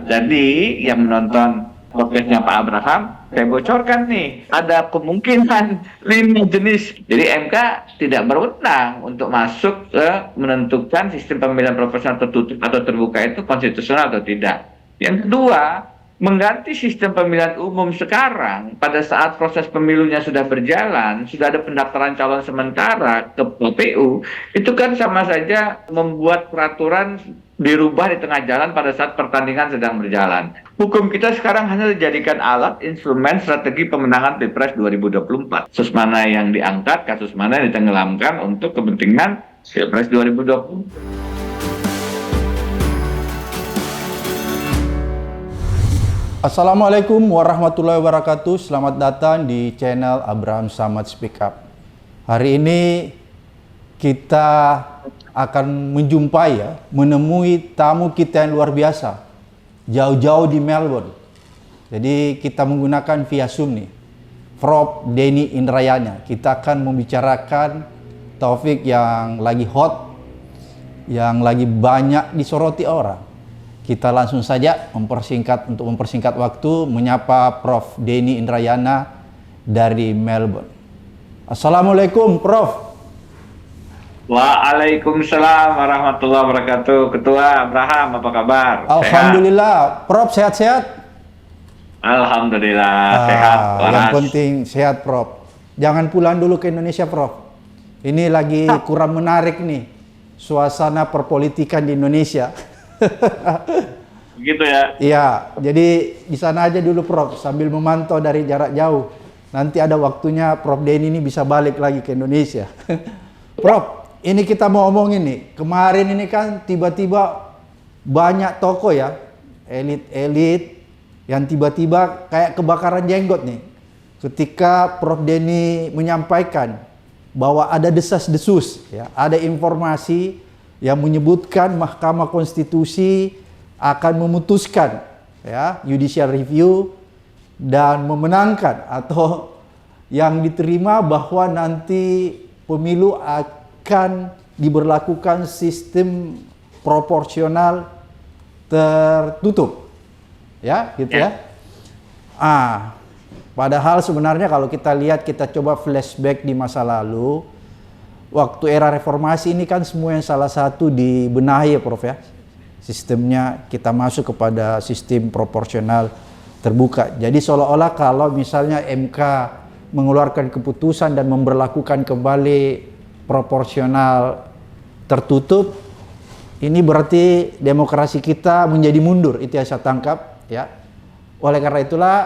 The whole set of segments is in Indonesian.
jadi yang menonton podcastnya Pak Abraham, saya bocorkan nih, ada kemungkinan 5 jenis. Jadi MK tidak berwenang untuk masuk ke menentukan sistem pemilihan proporsional tertutup atau terbuka itu konstitusional atau tidak. Yang kedua, mengganti sistem pemilihan umum sekarang pada saat proses pemilunya sudah berjalan, sudah ada pendaftaran calon sementara ke KPU, itu kan sama saja membuat peraturan dirubah di tengah jalan pada saat pertandingan sedang berjalan. Hukum kita sekarang hanya dijadikan alat instrumen strategi pemenangan Pilpres 2024. Kasus mana yang diangkat, kasus mana yang ditenggelamkan untuk kepentingan Pilpres 2024. Assalamualaikum warahmatullahi wabarakatuh. Selamat datang di channel Abraham Samad Speak Up. Hari ini kita akan menemui tamu kita yang luar biasa, jauh-jauh di Melbourne. Jadi kita menggunakan via Zoom nih, Prof. Denny Indrayana. Kita akan membicarakan topik yang lagi hot, yang lagi banyak disoroti orang. Kita langsung saja untuk mempersingkat waktu menyapa Prof. Denny Indrayana dari Melbourne. Assalamualaikum, Prof. Waalaikumsalam warahmatullahi wabarakatuh. Ketua Abraham, apa kabar? Alhamdulillah, Prof. Sehat-sehat? Alhamdulillah, sehat. Yang penting sehat, Prof. Jangan pulang dulu ke Indonesia, Prof. Ini lagi kurang menarik nih, suasana perpolitikan di Indonesia. Begitu ya? Iya, jadi di sana aja dulu, Prof, sambil memantau dari jarak jauh. Nanti ada waktunya Prof. Denny ini bisa balik lagi ke Indonesia. Prof, ini kita mau omongin nih. Kemarin ini kan tiba-tiba banyak toko ya, elit-elit yang tiba-tiba kayak kebakaran jenggot nih. Ketika Prof. Denny menyampaikan bahwa ada desas-desus, ya, ada informasi yang menyebutkan Mahkamah Konstitusi akan memutuskan, ya, judicial review dan memenangkan atau yang diterima bahwa nanti pemilu akan diberlakukan sistem proporsional tertutup, ya, gitu ya. Padahal sebenarnya kalau kita lihat, kita coba flashback di masa lalu, waktu era reformasi ini kan semua yang salah satu dibenahi ya, Prof, ya. Sistemnya kita masuk kepada sistem proporsional terbuka. Jadi seolah-olah kalau misalnya MK mengeluarkan keputusan dan memberlakukan kembali proporsional tertutup, ini berarti demokrasi kita menjadi mundur. Itu yang saya tangkap, ya. Oleh karena itulah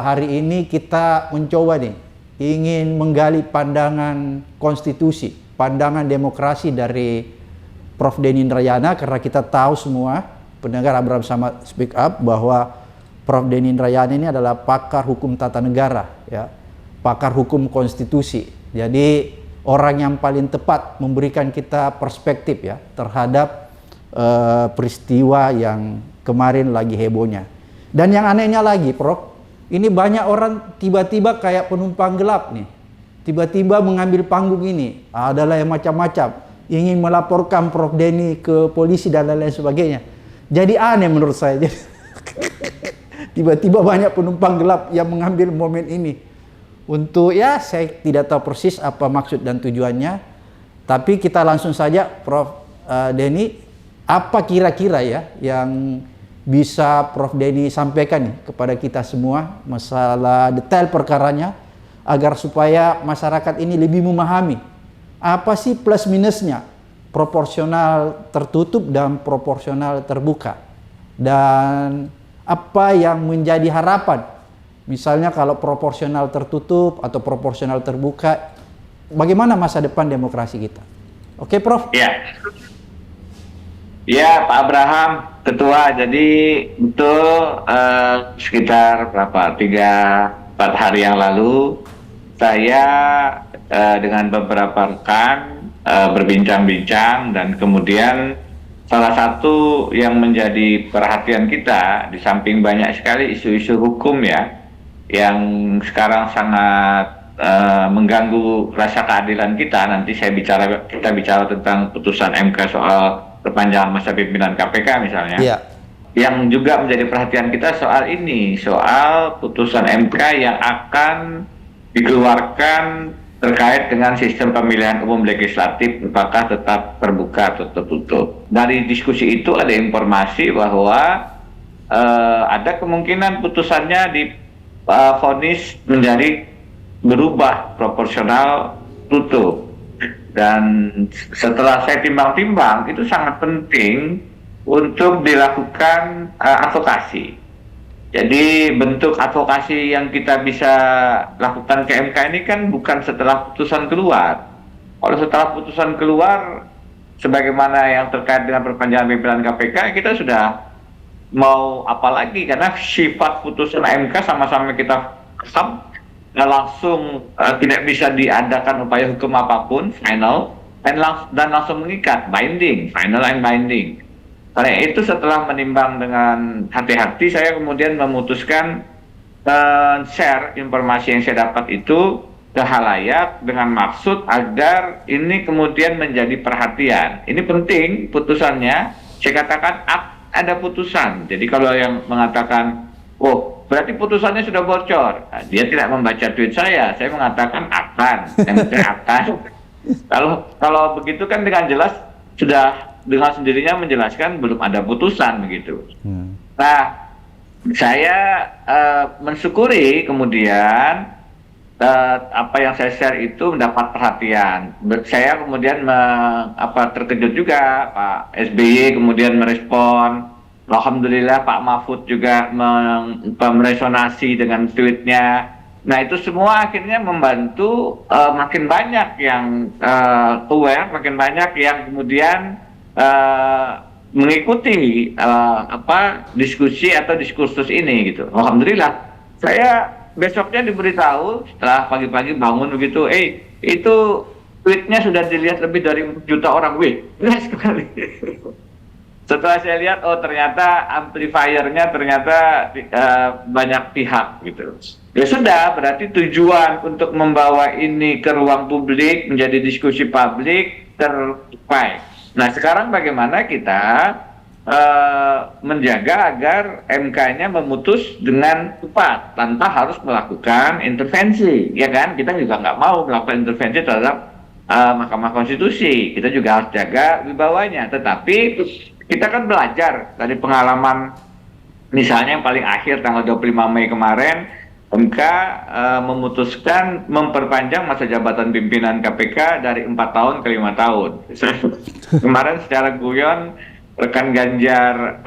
hari ini kita mencoba nih, ingin menggali pandangan konstitusi, pandangan demokrasi dari Prof. Denny Indrayana, karena kita tahu semua pendengar Abraham Samad Speak Up bahwa Prof. Denny Indrayana ini adalah pakar hukum tata negara, ya, pakar hukum konstitusi. Jadi orang yang paling tepat memberikan kita perspektif, ya, terhadap peristiwa yang kemarin lagi hebohnya. Dan yang anehnya lagi, Prof, ini banyak orang tiba-tiba kayak penumpang gelap nih, tiba-tiba mengambil panggung ini, adalah yang macam-macam, ingin melaporkan Prof. Denny ke polisi dan lain-lain sebagainya. Jadi aneh menurut saya. Tiba-tiba banyak penumpang gelap yang mengambil momen ini untuk, ya, saya tidak tahu persis apa maksud dan tujuannya. Tapi kita langsung saja, Prof. Denny, apa kira-kira ya yang bisa Prof. Denny sampaikan nih kepada kita semua masalah detail perkaranya, agar supaya masyarakat ini lebih memahami apa sih plus minusnya proporsional tertutup dan proporsional terbuka, dan apa yang menjadi harapan misalnya kalau proporsional tertutup atau proporsional terbuka, bagaimana masa depan demokrasi kita. Oke, Prof? Ya. Ya, Pak Abraham, Ketua. Jadi betul, sekitar berapa, 3-4 hari yang lalu saya dengan beberapa rekan berbincang-bincang, dan kemudian salah satu yang menjadi perhatian kita, di samping banyak sekali isu-isu hukum ya yang sekarang sangat mengganggu rasa keadilan kita. Nanti kita bicara tentang putusan MK soal perpanjangan masa pimpinan KPK misalnya. Iya. yang juga menjadi perhatian kita soal ini, soal putusan MK yang akan dikeluarkan terkait dengan sistem pemilihan umum legislatif, apakah tetap terbuka atau tertutup. Dari diskusi itu ada informasi bahwa ada kemungkinan putusannya divonis menjadi berubah proporsional tutup. Dan setelah saya timbang-timbang, itu sangat penting untuk dilakukan advokasi. Jadi bentuk advokasi yang kita bisa lakukan ke MK ini kan bukan setelah putusan keluar. Kalau setelah putusan keluar, sebagaimana yang terkait dengan perpanjangan pimpinan KPK, kita sudah mau apa lagi, karena sifat putusan MK sama-sama kita paham, langsung tidak bisa diadakan upaya hukum apapun, final, dan langsung mengikat, binding, final and binding. Karena itu setelah menimbang dengan hati-hati, saya kemudian memutuskan share informasi yang saya dapat itu ke khalayak dengan maksud agar ini kemudian menjadi perhatian. Ini penting putusannya, saya katakan ada putusan. Jadi kalau yang mengatakan, oh berarti putusannya sudah bocor, nah, dia tidak membaca tweet saya mengatakan akan, Kalau begitu kan dengan jelas sudah dengan sendirinya menjelaskan belum ada putusan begitu. Nah, saya mensyukuri kemudian apa yang saya share itu mendapat perhatian. Saya kemudian terkejut juga, Pak SBY kemudian merespon. Alhamdulillah Pak Mahfud juga meresonasi dengan tweetnya. Nah itu semua akhirnya membantu makin banyak yang aware, makin banyak yang kemudian mengikuti diskusi atau diskursus ini gitu. Alhamdulillah. Saya besoknya diberitahu setelah pagi-pagi bangun begitu, itu tweetnya sudah dilihat lebih dari 4 juta orang. Wih, benar sekali. Setelah saya lihat, oh ternyata amplifiernya ternyata banyak pihak gitu. Ya sudah, berarti tujuan untuk membawa ini ke ruang publik, menjadi diskusi publik tercapai. Nah sekarang bagaimana kita menjaga agar MK-nya memutus dengan tepat tanpa harus melakukan intervensi, ya kan? Kita juga nggak mau melakukan intervensi terhadap Mahkamah Konstitusi. Kita juga harus jaga wibawanya. Tetapi kita kan belajar dari pengalaman, misalnya yang paling akhir tanggal 25 Mei kemarin, MK memutuskan memperpanjang masa jabatan pimpinan KPK dari 4 tahun ke 5 tahun. Kemarin secara guyon, rekan Ganjar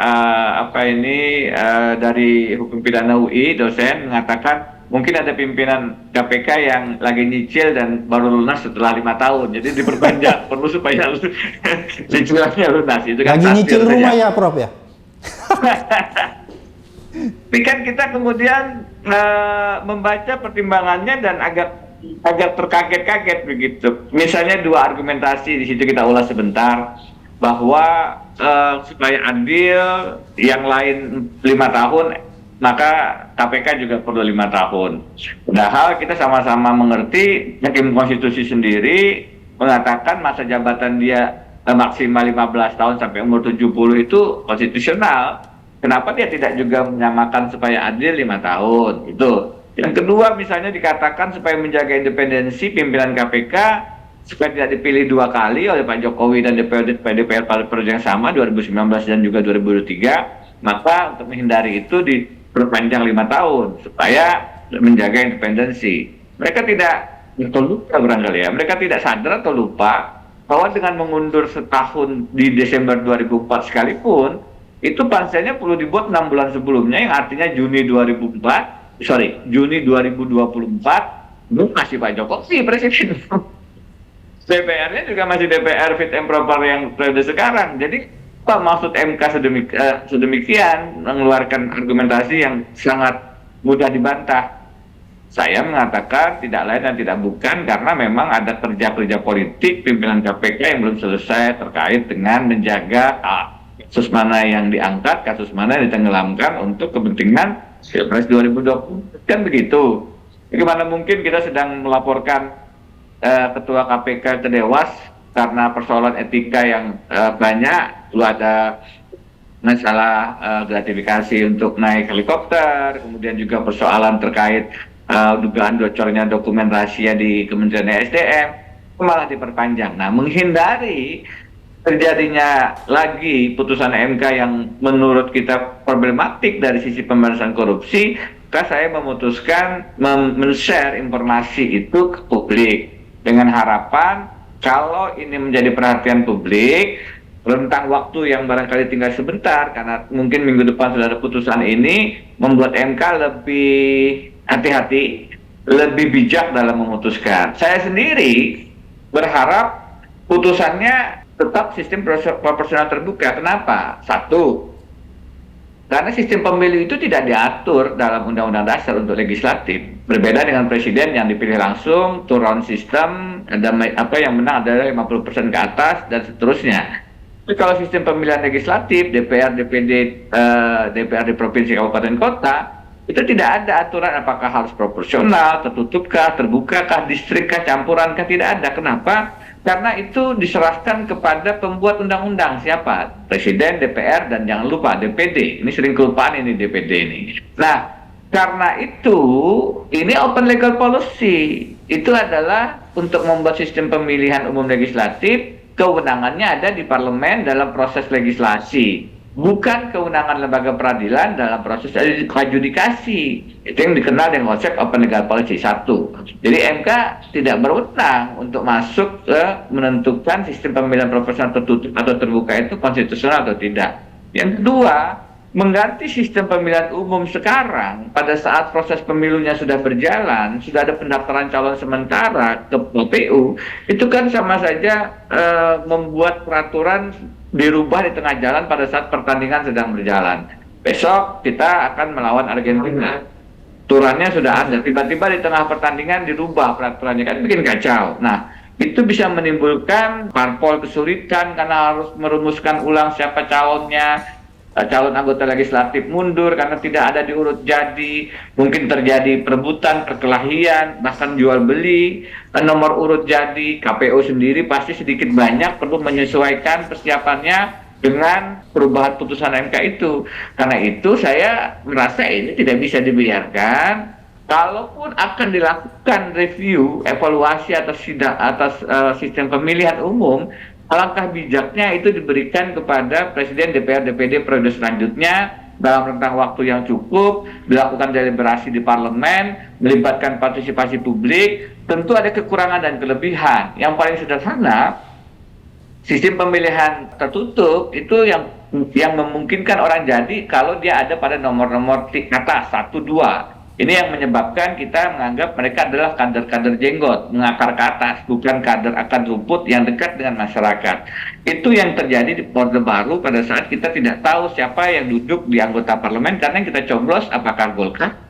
dari Hukum Pidana UI, dosen, mengatakan mungkin ada pimpinan KPK yang lagi nyicil dan baru lunas setelah 5 tahun. Jadi diperpanjang, perlu supaya cicilannya lunas. Itu kan lagi nyicil rumah ya, Prof ya? Tapi kan kita kemudian membaca pertimbangannya dan agak terkaget-kaget begitu. Misalnya 2 argumentasi di situ kita ulas sebentar, bahwa supaya adil, yang lain 5 tahun, maka KPK juga perlu 5 tahun. Padahal kita sama-sama mengerti, Hakim Konstitusi sendiri mengatakan masa jabatan dia maksimal 15 tahun sampai umur 70 itu konstitusional. Kenapa dia tidak juga menyamakan supaya adil 5 tahun? Itu. Yang kedua, misalnya dikatakan supaya menjaga independensi pimpinan KPK, supaya tidak dipilih 2 kali oleh Pak Jokowi dan DPR pada periode yang sama, 2019 dan juga 2023, maka untuk menghindari itu diperpanjang 5 tahun supaya menjaga independensi. Mereka tidak, atau lupa barangkali ya, mereka tidak sadar atau lupa bahwa dengan mengundur setahun di Desember 2004 sekalipun, itu panselnya perlu dibuat 6 bulan sebelumnya, yang artinya Juni 2024, masih Pak Jokowi presiden. DPR-nya juga masih DPR fit and proper yang periode sekarang. Jadi apa maksud MK sedemikian mengeluarkan argumentasi yang sangat mudah dibantah? Saya mengatakan tidak lain dan tidak bukan karena memang ada kerja-kerja politik pimpinan KPK yang belum selesai terkait dengan menjaga kasus mana yang diangkat, kasus mana yang ditenggelamkan untuk kepentingan Pilpres 2020. Kan begitu. Bagaimana mungkin kita sedang melaporkan Ketua KPK ke Dewas karena persoalan etika yang banyak, lalu ada masalah gratifikasi untuk naik helikopter, kemudian juga persoalan terkait dugaan bocornya dokumen rahasia di Kementerian SDM, malah diperpanjang. Nah, menghindari terjadinya lagi putusan MK yang menurut kita problematik dari sisi pemberantasan korupsi, maka saya memutuskan men-share informasi itu ke publik dengan harapan kalau ini menjadi perhatian publik, rentang waktu yang barangkali tinggal sebentar karena mungkin minggu depan sudah ada putusan ini, membuat MK lebih hati-hati, lebih bijak dalam memutuskan. Saya sendiri berharap putusannya tetap sistem proporsional terbuka. Kenapa? Satu, karena sistem pemilu itu tidak diatur dalam Undang-Undang Dasar untuk legislatif. Berbeda dengan presiden yang dipilih langsung, two round system, ada yang menang adalah 50% ke atas dan seterusnya. Tapi kalau sistem pemilihan legislatif, DPR, DPD, DPRD provinsi, kabupaten, kota, itu tidak ada aturan apakah harus proporsional, tertutupkah, terbukakah, distrikkah, campurankah, tidak ada. Kenapa? Karena itu diserahkan kepada pembuat undang-undang. Siapa? Presiden, DPR, dan jangan lupa DPD. Ini sering kelupaan ini DPD ini. Nah, karena itu ini open legal policy. Itu adalah untuk membuat sistem pemilihan umum legislatif, kewenangannya ada di parlemen dalam proses legislasi. Bukan kewenangan lembaga peradilan dalam proses adjudikasi. Itu yang dikenal dengan konsep open legal policy. Satu. Jadi MK tidak berwenang untuk masuk ke menentukan sistem pemilihan proporsional tertutup atau terbuka itu konstitusional atau tidak. Yang kedua, mengganti sistem pemilihan umum sekarang pada saat proses pemilunya sudah berjalan, sudah ada pendaftaran calon sementara ke KPU, itu kan sama saja membuat peraturan dirubah di tengah jalan pada saat pertandingan sedang berjalan. Besok kita akan melawan Argentina. Aturannya sudah ada, tiba-tiba di tengah pertandingan dirubah peraturannya, kan bikin kacau. Nah, itu bisa menimbulkan parpol kesulitan karena harus merumuskan ulang siapa calonnya, calon anggota legislatif mundur karena tidak ada diurut jadi, mungkin terjadi perebutan, perkelahian, bahkan jual beli nomor urut jadi. KPU sendiri pasti sedikit banyak perlu menyesuaikan persiapannya dengan perubahan putusan MK itu. Karena itu saya merasa ini tidak bisa dibiarkan. Kalaupun akan dilakukan review, evaluasi atas sistem pemilihan umum, alangkah bijaknya itu diberikan kepada Presiden, DPR, DPD periode selanjutnya dalam rentang waktu yang cukup, dilakukan deliberasi di parlemen, melibatkan partisipasi publik. Tentu ada kekurangan dan kelebihan. Yang paling sederhana, sistem pemilihan tertutup itu yang memungkinkan orang jadi kalau dia ada pada nomor-nomor atas 1, 2. Ini yang menyebabkan kita menganggap mereka adalah kader-kader jenggot, mengakar ke atas, bukan kader akar rumput yang dekat dengan masyarakat. Itu yang terjadi di Orde Baru pada saat kita tidak tahu siapa yang duduk di anggota parlemen karena kita coblos apakah Golkar,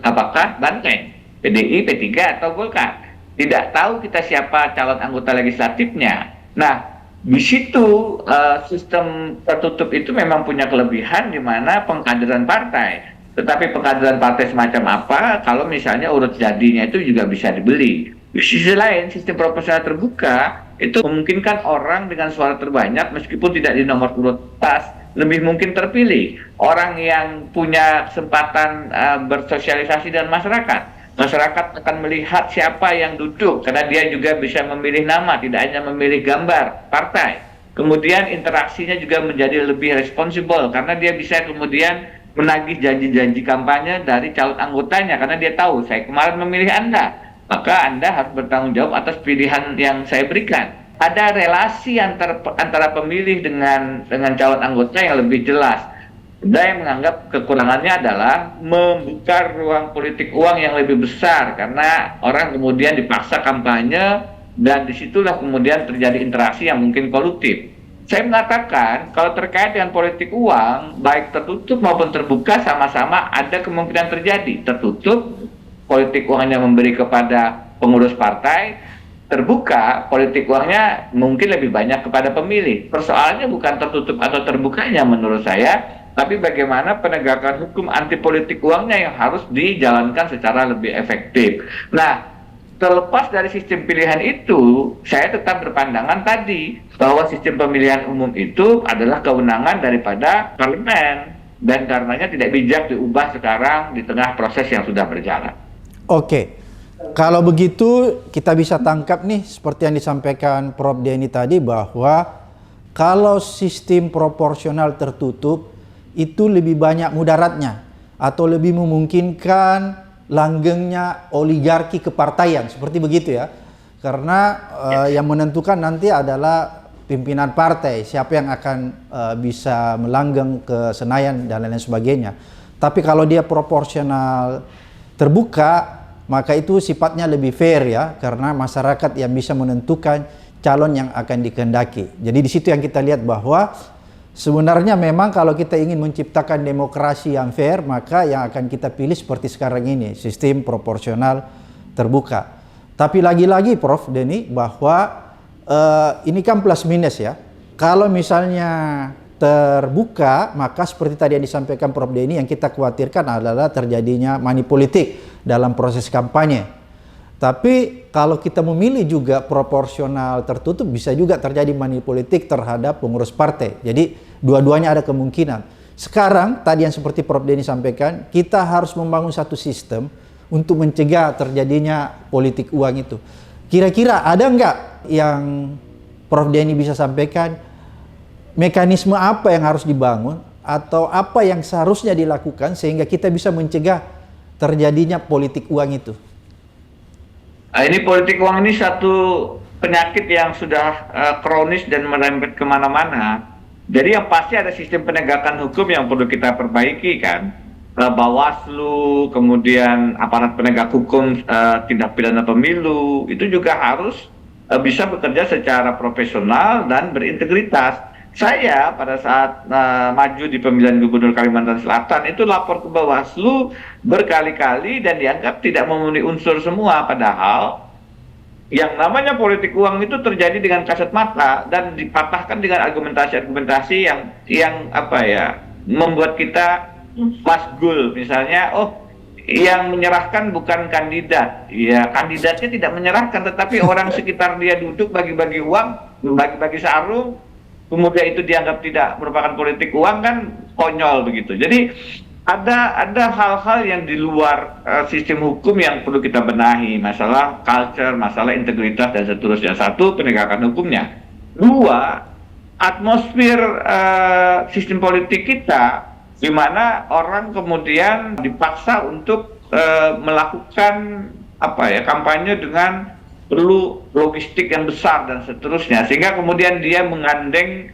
apakah Banteng, PDI, P3 atau Golkar. Tidak tahu kita siapa calon anggota legislatifnya. Nah, di situ sistem tertutup itu memang punya kelebihan di mana pengkaderan partai. Tetapi pengkaderan partai semacam apa kalau misalnya urut jadinya itu juga bisa dibeli. Di sisi lain, sistem proporsional terbuka itu memungkinkan orang dengan suara terbanyak meskipun tidak di nomor urut atas lebih mungkin terpilih. Orang yang punya kesempatan bersosialisasi dengan masyarakat. Masyarakat akan melihat siapa yang duduk karena dia juga bisa memilih nama, tidak hanya memilih gambar partai. Kemudian interaksinya juga menjadi lebih responsibel karena dia bisa kemudian menagih janji-janji kampanye dari calon anggotanya karena dia tahu saya kemarin memilih Anda, maka Anda harus bertanggung jawab atas pilihan yang saya berikan. Ada relasi antara pemilih dengan calon anggota yang lebih jelas. Saya menganggap kekurangannya adalah membuka ruang politik uang yang lebih besar karena orang kemudian dipaksa kampanye dan disitulah kemudian terjadi interaksi yang mungkin kolutif. Saya mengatakan kalau terkait dengan politik uang, baik tertutup maupun terbuka sama-sama ada kemungkinan terjadi. Tertutup, politik uangnya memberi kepada pengurus partai. Terbuka, politik uangnya mungkin lebih banyak kepada pemilih. Persoalannya bukan tertutup atau terbukanya menurut saya, tapi bagaimana penegakan hukum anti politik uangnya yang harus dijalankan secara lebih efektif. Nah, terlepas dari sistem pilihan itu, saya tetap berpandangan tadi bahwa sistem pemilihan umum itu adalah kewenangan daripada parlemen dan karenanya tidak bijak diubah sekarang di tengah proses yang sudah berjalan. Oke, kalau begitu kita bisa tangkap nih seperti yang disampaikan Prof. Denny tadi bahwa kalau sistem proporsional tertutup itu lebih banyak mudaratnya atau lebih memungkinkan langgengnya oligarki kepartaian, seperti begitu ya. Karena yang menentukan nanti adalah pimpinan partai, siapa yang akan bisa melanggeng ke Senayan dan lain-lain sebagainya. Tapi kalau dia proporsional terbuka, maka itu sifatnya lebih fair ya, karena masyarakat yang bisa menentukan calon yang akan dikehendaki. Jadi di situ yang kita lihat bahwa sebenarnya memang kalau kita ingin menciptakan demokrasi yang fair, maka yang akan kita pilih seperti sekarang ini, sistem proporsional terbuka. Tapi lagi-lagi Prof. Denny, bahwa ini kan plus minus ya. Kalau misalnya terbuka, maka seperti tadi yang disampaikan Prof. Denny, yang kita khawatirkan adalah terjadinya money politik dalam proses kampanye. Tapi kalau kita memilih juga proporsional tertutup, bisa juga terjadi money politik terhadap pengurus partai. Jadi dua-duanya ada kemungkinan. Sekarang tadi yang seperti Prof. Denny sampaikan, kita harus membangun satu sistem untuk mencegah terjadinya politik uang itu. Kira-kira ada nggak yang Prof. Denny bisa sampaikan, mekanisme apa yang harus dibangun atau apa yang seharusnya dilakukan sehingga kita bisa mencegah terjadinya politik uang itu? Ini politik uang ini satu penyakit yang sudah kronis dan merembet kemana-mana. Jadi yang pasti ada sistem penegakan hukum yang perlu kita perbaiki kan. Bawaslu, kemudian aparat penegak hukum tindak pidana pemilu, itu juga harus bisa bekerja secara profesional dan berintegritas. Saya pada saat maju di pemilihan gubernur Kalimantan Selatan itu lapor ke Bawaslu berkali-kali dan dianggap tidak memenuhi unsur semua, padahal yang namanya politik uang itu terjadi dengan kasat mata dan dipatahkan dengan argumentasi-argumentasi yang apa ya, membuat kita masgul. Misalnya, yang menyerahkan bukan kandidat, ya kandidatnya tidak menyerahkan, tetapi orang sekitar dia duduk bagi-bagi uang, bagi-bagi sarung, kemudian itu dianggap tidak merupakan politik uang, kan konyol begitu. Jadi ada hal-hal yang di luar sistem hukum yang perlu kita benahi, masalah culture, masalah integritas dan seterusnya. Satu, penegakan hukumnya. Dua, atmosfer sistem politik kita, di mana orang kemudian dipaksa untuk melakukan kampanye dengan perlu logistik yang besar dan seterusnya, sehingga kemudian dia menggandeng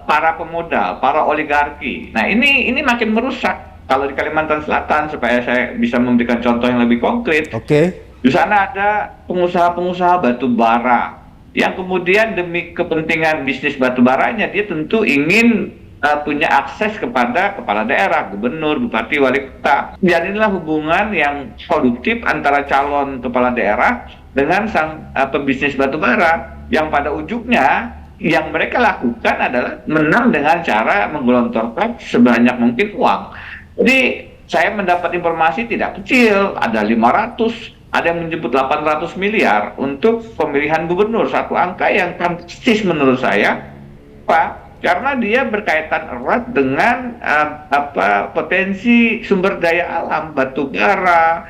para pemodal, para oligarki. Nah ini makin merusak. Kalau di Kalimantan Selatan, supaya saya bisa memberikan contoh yang lebih konkret, di sana ada pengusaha-pengusaha batu bara yang kemudian demi kepentingan bisnis batu baranya dia tentu ingin punya akses kepada kepala daerah, gubernur, bupati, wali kota. Dan inilah hubungan yang produktif antara calon kepala daerah dengan sang pebisnis batu bara, yang pada ujungnya yang mereka lakukan adalah menang dengan cara menggelontorkan sebanyak mungkin uang. Jadi saya mendapat informasi tidak kecil, ada 500, ada yang menyebut 800 miliar untuk pemilihan gubernur, satu angka yang fantastis menurut saya, Pak, karena dia berkaitan erat dengan potensi sumber daya alam, batu bara,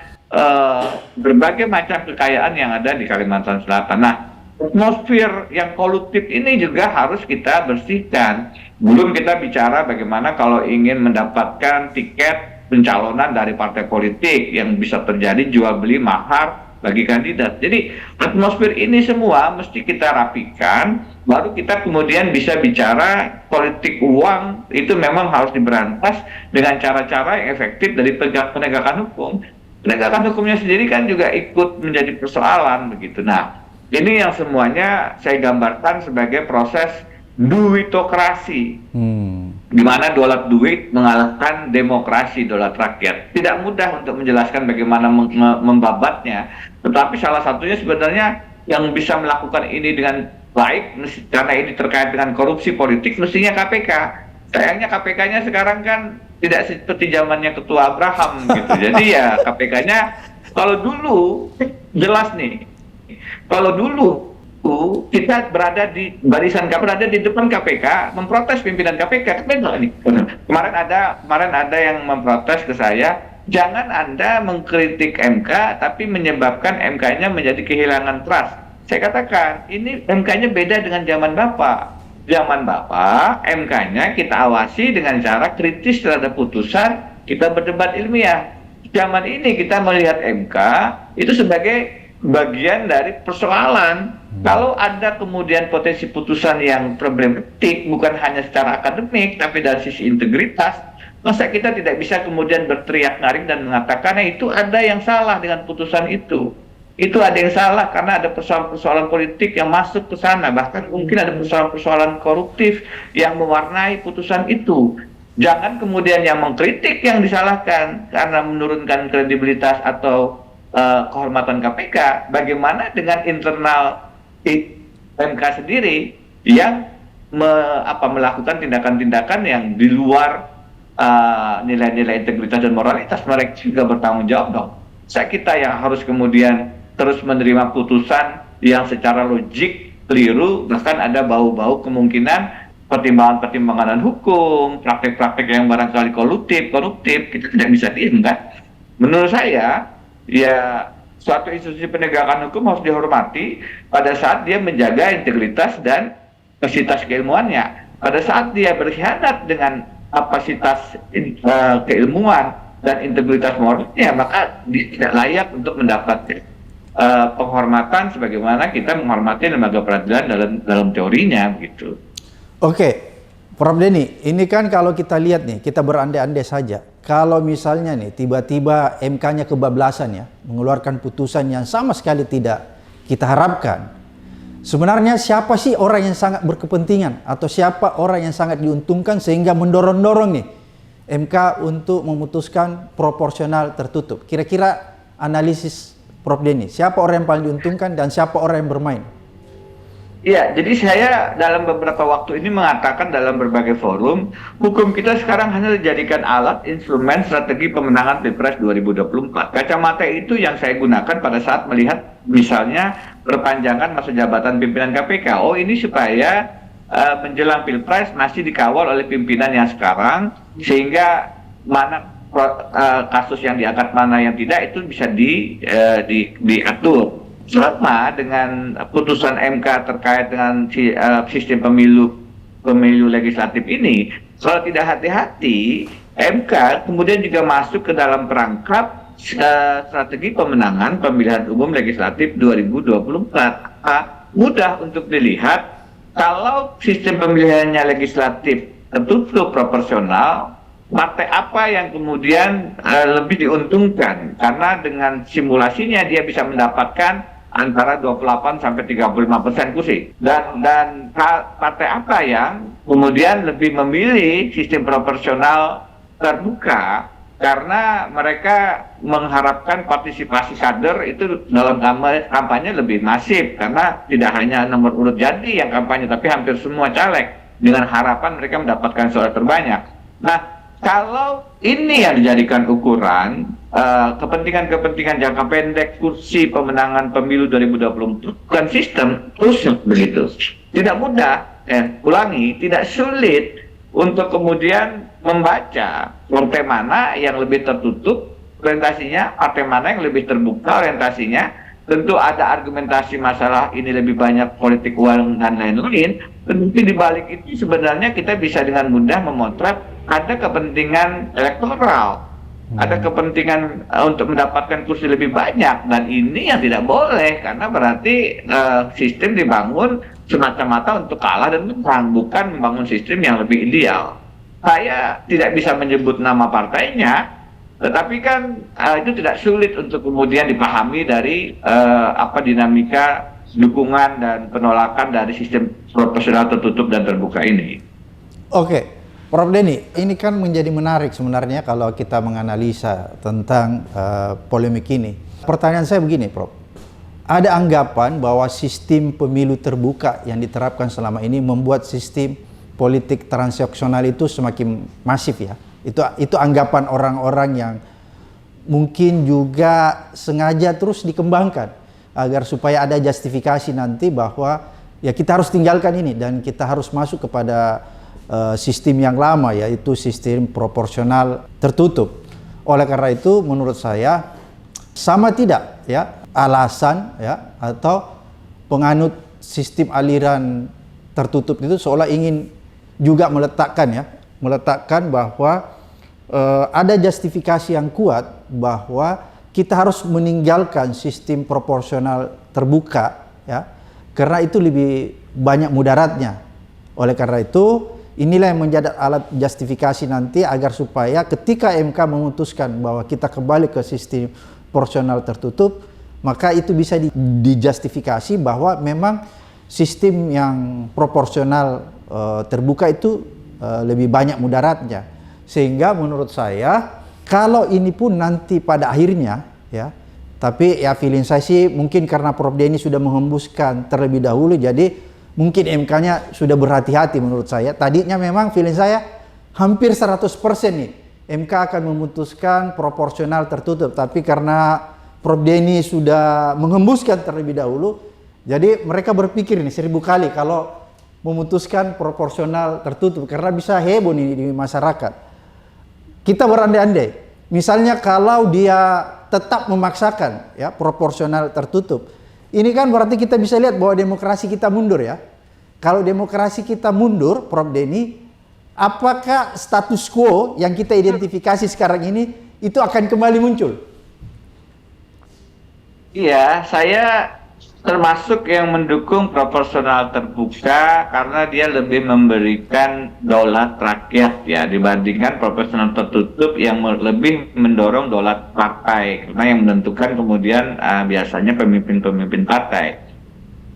berbagai macam kekayaan yang ada di Kalimantan Selatan. Nah, atmosfer yang kolutif ini juga harus kita bersihkan. Belum kita bicara bagaimana kalau ingin mendapatkan tiket pencalonan dari partai politik yang bisa terjadi jual beli mahar bagi kandidat. Jadi atmosfer ini semua mesti kita rapikan, baru kita kemudian bisa bicara politik uang itu memang harus diberantas dengan cara-cara yang efektif dari penegakan hukum. Penegakan hukumnya sendiri kan juga ikut menjadi persoalan begitu. Nah, ini yang semuanya saya gambarkan sebagai proses duitokrasi, di mana dolar duit mengalahkan demokrasi dolar rakyat. Tidak mudah untuk menjelaskan bagaimana membabatnya, tetapi salah satunya sebenarnya yang bisa melakukan ini dengan baik, karena ini terkait dengan korupsi politik, mestinya KPK. Sayangnya KPK-nya sekarang kan tidak seperti zamannya Ketua Abraham gitu. Jadi ya KPK-nya Kalau dulu jelas nih, kalau dulu kita berada di barisan berada di depan KPK memprotes pimpinan KPK, kan beda nih. Kemarin ada yang memprotes ke saya, jangan Anda mengkritik MK tapi menyebabkan MK-nya menjadi kehilangan trust. Saya katakan ini MK-nya beda dengan zaman Bapak. Zaman Bapak, MK-nya kita awasi dengan cara kritis terhadap putusan, kita berdebat ilmiah. Zaman ini kita melihat MK itu sebagai bagian dari persoalan. Kalau ada kemudian potensi putusan yang problematik, bukan hanya secara akademik, tapi dari sisi integritas, masa kita tidak bisa kemudian berteriak nyaring dan mengatakan itu ada yang salah dengan putusan itu. Itu ada yang salah karena ada persoalan-persoalan politik yang masuk ke sana, bahkan mungkin ada persoalan-persoalan koruptif yang mewarnai putusan itu. Jangan kemudian yang mengkritik yang disalahkan karena menurunkan kredibilitas atau kehormatan KPK. Bagaimana dengan internal MK sendiri yang melakukan tindakan-tindakan yang di luar nilai-nilai integritas dan moralitas? Mereka juga bertanggung jawab dong. Kita yang harus kemudian terus menerima putusan yang secara logik keliru, bahkan ada bau-bau kemungkinan pertimbangan-pertimbangan hukum, praktek-praktek yang barangkali koruptif, kita tidak bisa diem kan? Menurut saya, ya suatu institusi penegakan hukum harus dihormati pada saat dia menjaga integritas dan kapasitas keilmuannya. Pada saat dia berkhianat dengan kapasitas keilmuan dan integritas moralnya, maka dia tidak layak untuk mendapatkan penghormatan sebagaimana kita menghormati lembaga peradilan dalam teorinya begitu. Oke, Prof. Denny, ini kan kalau kita lihat nih, kita berandai-andai saja. Kalau misalnya nih tiba-tiba MK-nya kebablasan ya, mengeluarkan putusan yang sama sekali tidak kita harapkan. Sebenarnya siapa sih orang yang sangat berkepentingan atau siapa orang yang sangat diuntungkan sehingga mendorong-dorong nih MK untuk memutuskan proporsional tertutup? Kira-kira analisis Prof. Denny, siapa orang yang paling diuntungkan dan siapa orang yang bermain? Iya, jadi saya dalam beberapa waktu ini mengatakan dalam berbagai forum, hukum kita sekarang hanya dijadikan alat instrumen strategi pemenangan Pilpres 2024. Kacamata itu yang saya gunakan pada saat melihat misalnya perpanjangan masa jabatan pimpinan KPK. Oh, ini supaya menjelang Pilpres masih dikawal oleh pimpinan yang sekarang, sehingga mana kasus yang diangkat mana yang tidak itu bisa diatur. Sama dengan putusan MK terkait dengan sistem pemilu legislatif ini, kalau tidak hati-hati, MK kemudian juga masuk ke dalam perangkap strategi pemenangan pemilihan umum legislatif 2024. Mudah untuk dilihat, kalau sistem pemilihannya legislatif tertutup proporsional, partai apa yang kemudian lebih diuntungkan? Karena dengan simulasinya dia bisa mendapatkan antara 28 sampai 35% kursi. Dan partai apa yang kemudian lebih memilih sistem proporsional terbuka karena mereka mengharapkan partisipasi kader itu dalam kampanye lebih masif, karena tidak hanya nomor urut jadi yang kampanye tapi hampir semua caleg dengan harapan mereka mendapatkan suara terbanyak. Nah, kalau ini yang dijadikan ukuran kepentingan-kepentingan jangka pendek kursi pemenangan pemilu 2024 bukan sistem terus begitu. Tidak mudah, tidak sulit untuk kemudian membaca partai mana yang lebih tertutup orientasinya, partai mana yang lebih terbuka orientasinya. Tentu ada argumentasi masalah ini lebih banyak politik uang dan lain-lain. Tapi di balik itu sebenarnya kita bisa dengan mudah memotret ada kepentingan elektoral, ada kepentingan untuk mendapatkan kursi lebih banyak, dan ini yang tidak boleh karena berarti sistem dibangun semata-mata untuk kalah dan menang, bukan membangun sistem yang lebih ideal. Saya tidak bisa menyebut nama partainya, tetapi kan itu tidak sulit untuk kemudian dipahami dari dinamika dukungan dan penolakan dari sistem proporsional tertutup dan terbuka ini. Oke, Prof. Denny, ini kan menjadi menarik sebenarnya kalau kita menganalisa tentang polemik ini. Pertanyaan saya begini, Prof. Ada anggapan bahwa sistem pemilu terbuka yang diterapkan selama ini membuat sistem politik transaksional itu semakin masif ya. Itu anggapan orang-orang yang mungkin juga sengaja terus dikembangkan agar supaya ada justifikasi nanti bahwa ya kita harus tinggalkan ini dan kita harus masuk kepada sistem yang lama, yaitu sistem proporsional tertutup. Oleh karena itu menurut saya sama tidak ya alasan ya atau penganut sistem aliran tertutup itu seolah ingin juga meletakkan bahwa ada justifikasi yang kuat bahwa kita harus meninggalkan sistem proporsional terbuka ya karena itu lebih banyak mudaratnya. Oleh karena itu inilah yang menjadi alat justifikasi nanti agar supaya ketika MK memutuskan bahwa kita kembali ke sistem proporsional tertutup, maka itu bisa dijustifikasi bahwa memang sistem yang proporsional terbuka itu lebih banyak mudaratnya. Sehingga menurut saya kalau ini pun nanti pada akhirnya ya, tapi ya feeling saya sih mungkin karena Prof Denny sudah menghembuskan terlebih dahulu, jadi mungkin MK-nya sudah berhati-hati menurut saya. Tadinya memang feeling saya hampir 100% nih MK akan memutuskan proporsional tertutup, tapi karena Prof Denny sudah menghembuskan terlebih dahulu, jadi mereka berpikir nih 1000 kali kalau memutuskan proporsional tertutup karena bisa heboh nih di masyarakat. Kita berandai-andai, misalnya kalau dia tetap memaksakan ya proporsional tertutup, ini kan berarti kita bisa lihat bahwa demokrasi kita mundur ya. Kalau demokrasi kita mundur, Prof Denny, apakah status quo yang kita identifikasi sekarang ini itu akan kembali muncul? Iya, saya termasuk yang mendukung proporsional terbuka karena dia lebih memberikan daulat rakyat ya dibandingkan proporsional tertutup yang lebih mendorong daulat partai karena yang menentukan kemudian biasanya pemimpin-pemimpin partai.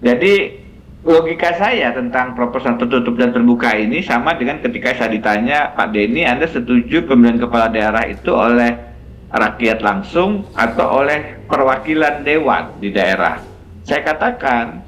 Jadi logika saya tentang proporsional tertutup dan terbuka ini sama dengan ketika saya ditanya, Pak Denny, Anda setuju pemilihan kepala daerah itu oleh rakyat langsung atau oleh perwakilan dewan di daerah? Saya katakan,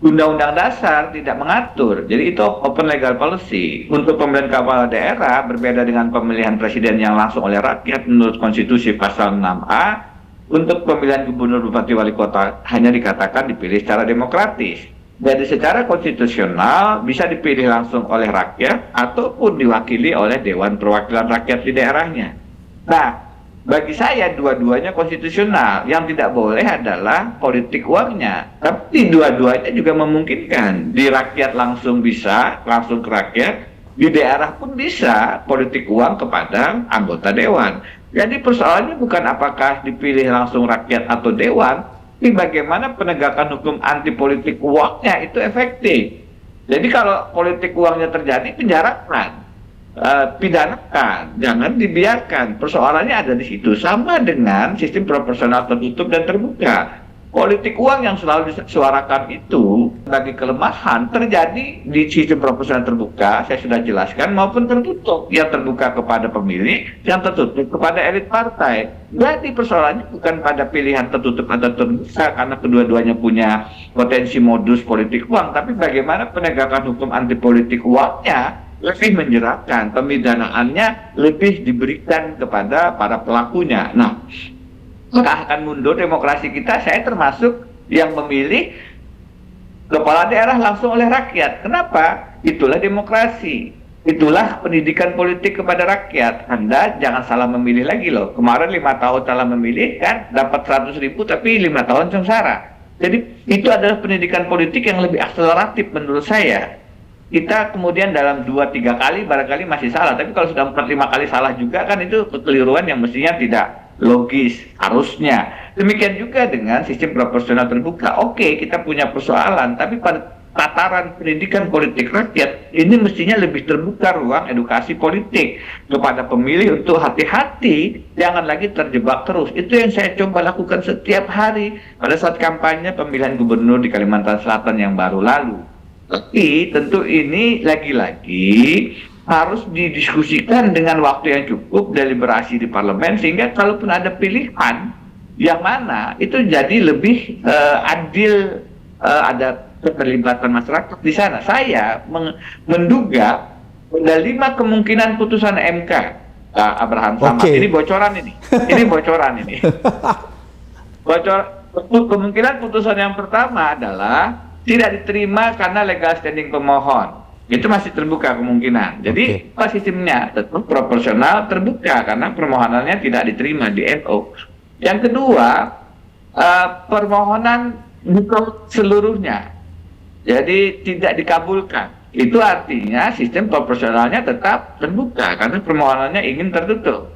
Undang-Undang Dasar tidak mengatur, jadi itu open legal policy. Untuk pemilihan kepala daerah berbeda dengan pemilihan presiden yang langsung oleh rakyat menurut konstitusi pasal 6A. Untuk pemilihan gubernur, bupati, wali kota hanya dikatakan dipilih secara demokratis. Jadi secara konstitusional bisa dipilih langsung oleh rakyat ataupun diwakili oleh Dewan Perwakilan Rakyat di daerahnya. Nah, bagi saya dua-duanya konstitusional. Yang tidak boleh adalah politik uangnya. Tapi dua-duanya juga memungkinkan. Di rakyat langsung bisa, langsung ke rakyat. Di daerah pun bisa politik uang kepada anggota dewan. Jadi persoalannya bukan apakah dipilih langsung rakyat atau dewan, tapi bagaimana penegakan hukum anti politik uangnya itu efektif. Jadi kalau politik uangnya terjadi, penjarakan. Pidanakan, jangan dibiarkan. Persoalannya ada di situ. Sama dengan sistem proporsional tertutup dan terbuka. Politik uang yang selalu disuarakan itu bagi kelemahan terjadi di sistem proporsional terbuka, saya sudah jelaskan, maupun tertutup. Yang terbuka kepada pemilih, yang tertutup kepada elit partai. Jadi persoalannya bukan pada pilihan tertutup atau terbuka karena kedua-duanya punya potensi modus politik uang, tapi bagaimana penegakan hukum anti politik uangnya lebih menjeratkan, pemidanaannya lebih diberikan kepada para pelakunya. Nah, maka akan mundur demokrasi kita. Saya termasuk yang memilih kepala daerah langsung oleh rakyat. Kenapa? Itulah demokrasi. Itulah pendidikan politik kepada rakyat. Anda jangan salah memilih lagi loh. Kemarin 5 tahun salah memilih kan, dapat 100.000 tapi 5 tahun sengsara. Jadi itu adalah pendidikan politik yang lebih akseleratif menurut saya. Kita kemudian dalam 2-3 kali barangkali masih salah, tapi kalau sudah 4-5 kali salah juga kan itu kekeliruan yang mestinya tidak logis harusnya. Demikian juga dengan sistem proporsional terbuka. Oke, kita punya persoalan, tapi pada tataran pendidikan politik rakyat ini mestinya lebih terbuka ruang edukasi politik kepada pemilih untuk hati-hati, jangan lagi terjebak terus. Itu yang saya coba lakukan setiap hari pada saat kampanye pemilihan gubernur di Kalimantan Selatan yang baru lalu. Tapi tentu ini lagi-lagi harus didiskusikan dengan waktu yang cukup, deliberasi di parlemen, sehingga kalaupun ada pilihan yang mana itu jadi lebih adil, ada keterlibatan masyarakat di sana. Saya menduga ada 5 kemungkinan putusan MK Abraham Samad. Oke. Ini bocoran ini. Ini bocoran ini. Kemungkinan putusan yang pertama adalah tidak diterima karena legal standing pemohon. Itu masih terbuka kemungkinan. Jadi sistemnya tetap proporsional terbuka karena permohonannya tidak diterima di NO. Yang kedua, permohonan bukan seluruhnya, jadi tidak dikabulkan. Itu artinya sistem proporsionalnya tetap terbuka karena permohonannya ingin tertutup.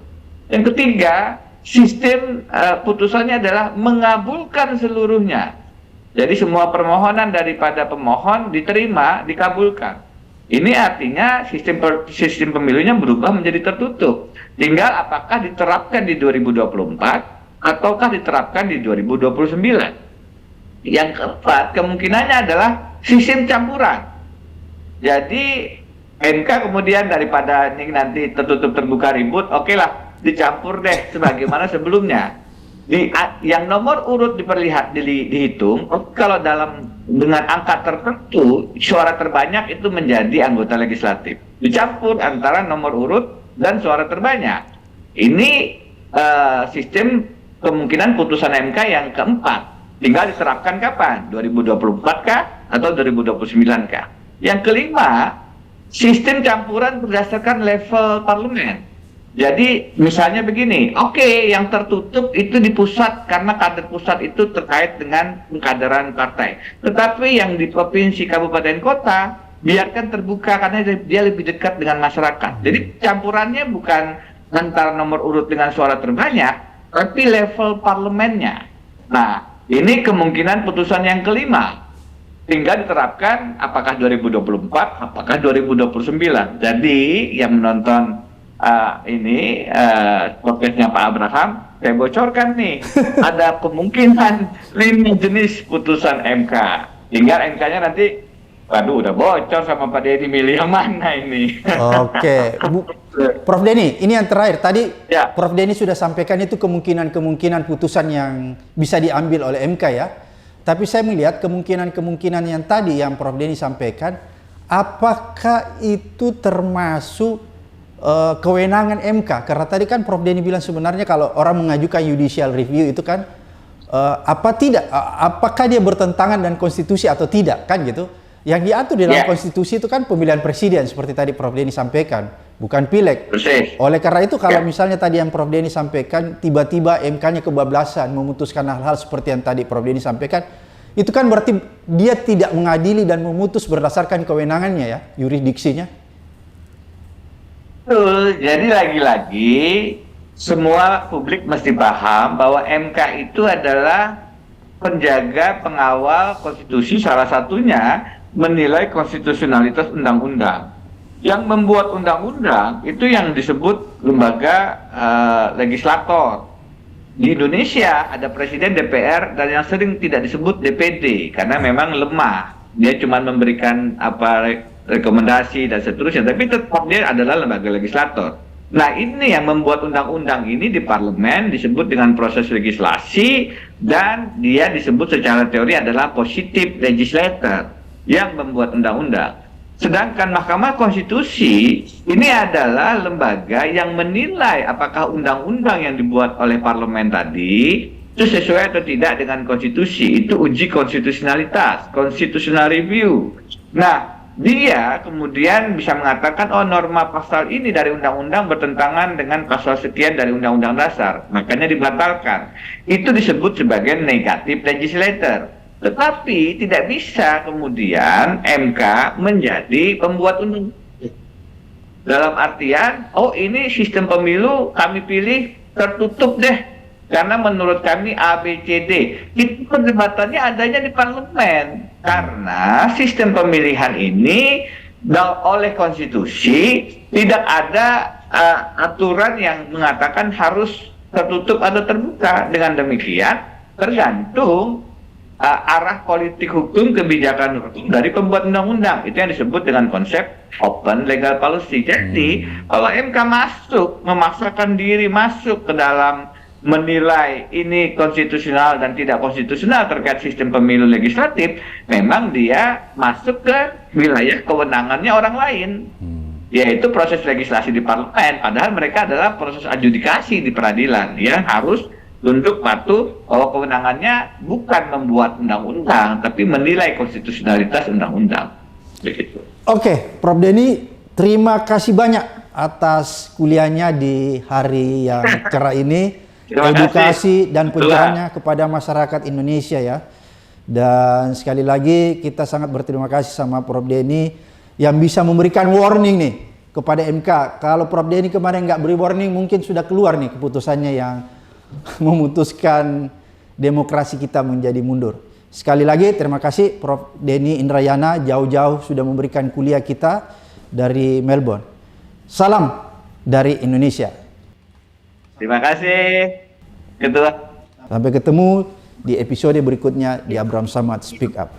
Yang ketiga, sistem putusannya adalah mengabulkan seluruhnya. Jadi semua permohonan daripada pemohon diterima, dikabulkan. Ini artinya sistem pemilunya berubah menjadi tertutup. Tinggal apakah diterapkan di 2024 ataukah diterapkan di 2029. Yang keempat, kemungkinannya adalah sistem campuran. Jadi MK kemudian daripada ini nanti tertutup terbuka ribut, oke lah dicampur deh sebagaimana sebelumnya. Yang nomor urut dihitung, kalau dengan angka tertentu suara terbanyak itu menjadi anggota legislatif. Dicampur antara nomor urut dan suara terbanyak. Ini sistem kemungkinan putusan MK yang keempat. Tinggal diterapkan kapan? 2024 kah atau 2029 kah? Yang kelima, sistem campuran berdasarkan level parlemen. Jadi misalnya begini, oke, yang tertutup itu di pusat karena kader pusat itu terkait dengan pengkaderan partai. Tetapi yang di provinsi, kabupaten, kota biarkan terbuka karena dia lebih dekat dengan masyarakat. Jadi campurannya bukan antara nomor urut dengan suara terbanyak, tapi level parlemennya. Nah, ini kemungkinan putusan yang kelima. Tinggal diterapkan apakah 2024, apakah 2029. Jadi yang menonton podcastnya Pak Abraham, saya bocorkan nih, ada kemungkinan 5 jenis putusan MK. Tinggal MK-nya nanti, waduh udah bocor sama Pak Denny, milih yang mana ini. Oke, Prof Denny, ini yang terakhir. Tadi Ya. Prof Denny sudah sampaikan itu kemungkinan putusan yang bisa diambil oleh MK ya. Tapi saya melihat kemungkinan yang tadi yang Prof Denny sampaikan, apakah itu termasuk kewenangan MK? Karena tadi kan Prof Denny bilang sebenarnya kalau orang mengajukan judicial review itu kan apakah dia bertentangan dengan konstitusi atau tidak kan gitu. Yang diatur di dalam konstitusi itu kan pemilihan presiden seperti tadi Prof Denny sampaikan, bukan pileg. Persis. Oleh karena itu kalau misalnya tadi yang Prof Denny sampaikan tiba-tiba MK-nya kebablasan memutuskan hal-hal seperti yang tadi Prof Denny sampaikan, itu kan berarti dia tidak mengadili dan memutus berdasarkan kewenangannya ya, yurisdiksinya. Betul, jadi lagi-lagi semua publik mesti paham bahwa MK itu adalah penjaga pengawal konstitusi, salah satunya menilai konstitusionalitas undang-undang. Yang membuat undang-undang itu yang disebut lembaga legislator. Di Indonesia ada presiden, DPR, dan yang sering tidak disebut DPD karena memang lemah. Dia cuma memberikan rekomendasi dan seterusnya, tapi tetap dia adalah lembaga legislator. Nah, ini yang membuat undang-undang ini di parlemen disebut dengan proses legislasi, dan dia disebut secara teori adalah positive legislator yang membuat undang-undang. Sedangkan Mahkamah Konstitusi ini adalah lembaga yang menilai apakah undang-undang yang dibuat oleh parlemen tadi itu sesuai atau tidak dengan konstitusi. Itu uji konstitusionalitas, constitutional review. Nah, dia kemudian bisa mengatakan, oh norma pasal ini dari undang-undang bertentangan dengan pasal sekian dari undang-undang dasar, makanya dibatalkan. Itu disebut sebagai negative legislator. Tetapi tidak bisa kemudian MK menjadi pembuat undang-undang. Dalam artian, oh ini sistem pemilu kami pilih tertutup deh, karena menurut kami A, B, C, D. Itu perdebatannya adanya di parlemen. Karena sistem pemilihan ini oleh konstitusi tidak ada aturan yang mengatakan harus tertutup atau terbuka. Dengan demikian tergantung arah politik hukum, kebijakan hukum dari pembuat undang-undang. Itu yang disebut dengan konsep open legal policy. Jadi kalau MK memaksakan diri masuk ke dalam menilai ini konstitusional dan tidak konstitusional terkait sistem pemilu legislatif, memang dia masuk ke wilayah kewenangannya orang lain. yaitu proses legislasi di parlemen, padahal mereka adalah proses adjudikasi di peradilan yang harus tunduk patuh bahwa kewenangannya bukan membuat undang-undang, tapi menilai konstitusionalitas undang-undang. Begitu. Oke, Prof. Denny, terima kasih banyak atas kuliahnya di hari yang cerah ini. Terima Edukasi kasih. dan pencerahannya kepada masyarakat Indonesia ya. Dan sekali lagi kita sangat berterima kasih sama Prof. Denny yang bisa memberikan warning nih kepada MK. Kalau Prof. Denny kemarin nggak beri warning, mungkin sudah keluar nih keputusannya yang memutuskan demokrasi kita menjadi mundur. Sekali lagi terima kasih Prof. Denny Indrayana, jauh-jauh sudah memberikan kuliah kita dari Melbourne. Salam dari Indonesia. Terima kasih, Ketua. Sampai ketemu di episode berikutnya di Abraham Samad Speak Up.